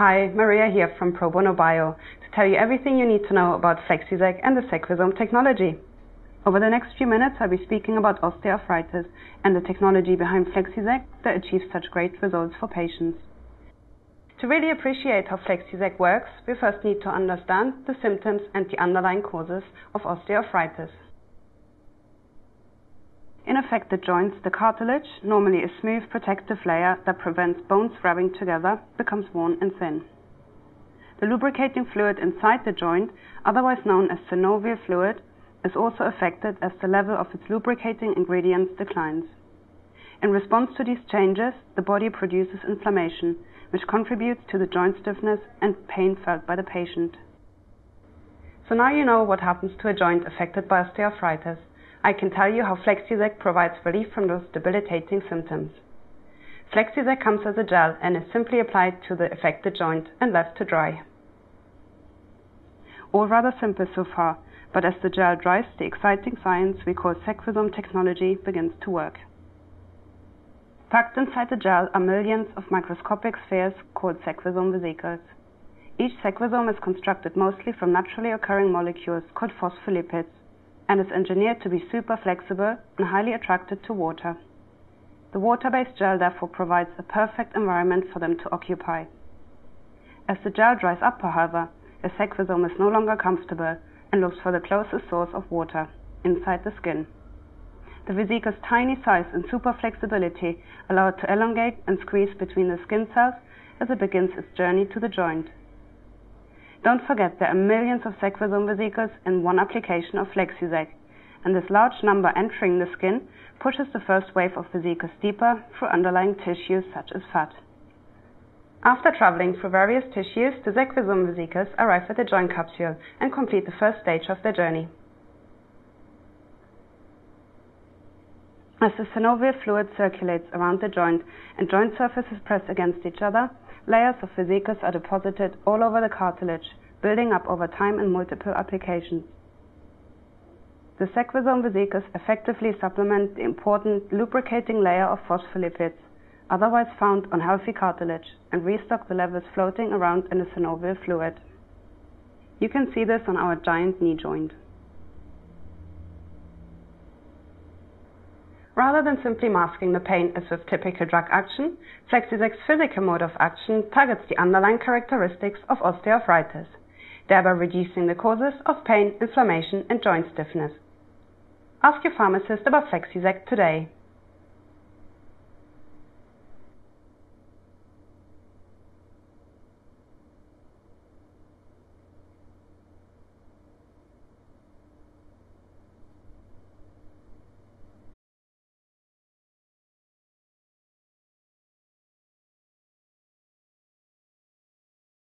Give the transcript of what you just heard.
Hi, Maria here from Pro Bono Bio to tell you everything you need to know about FlexiSEQ and the Sequisome technology. Over the next few minutes I'll be speaking about osteoarthritis and the technology behind FlexiSEQ that achieves such great results for patients. To really appreciate how FlexiSEQ works, we first need to understand the symptoms and the underlying causes of osteoarthritis. In affected joints, the cartilage, normally a smooth protective layer that prevents bones rubbing together, becomes worn and thin. The lubricating fluid inside the joint, otherwise known as synovial fluid, is also affected as the level of its lubricating ingredients declines. In response to these changes, the body produces inflammation, which contributes to the joint stiffness and pain felt by the patient. So now you know what happens to a joint affected by osteoarthritis. I can tell you how FlexiSEQ provides relief from those debilitating symptoms. FlexiSEQ comes as a gel and is simply applied to the affected joint and left to dry. All rather simple so far, but as the gel dries, the exciting science we call Sequisome technology begins to work. Packed inside the gel are millions of microscopic spheres called Sequisome vesicles. Each sequisome is constructed mostly from naturally occurring molecules called phospholipids, and is engineered to be super flexible and highly attracted to water. The water-based gel therefore provides a perfect environment for them to occupy. As the gel dries up, however, a sequisome is no longer comfortable and looks for the closest source of water, inside the skin. The vesicle's tiny size and super flexibility allow it to elongate and squeeze between the skin cells as it begins its journey to the joint. Don't forget there are millions of sequisome vesicles in one application of FlexiSEQ, and this large number entering the skin pushes the first wave of vesicles deeper through underlying tissues such as fat. After traveling through various tissues, the sequisome vesicles arrive at the joint capsule and complete the first stage of their journey. As the synovial fluid circulates around the joint and joint surfaces press against each other, layers of vesicles are deposited all over the cartilage, building up over time in multiple applications. The sequisome vesicles effectively supplement the important lubricating layer of phospholipids, otherwise found on healthy cartilage, and restock the levels floating around in the synovial fluid. You can see this on our giant knee joint. Rather than simply masking the pain as with typical drug action, FlexiSEQ's physical mode of action targets the underlying characteristics of osteoarthritis, thereby reducing the causes of pain, inflammation and joint stiffness. Ask your pharmacist about FlexiSEQ today.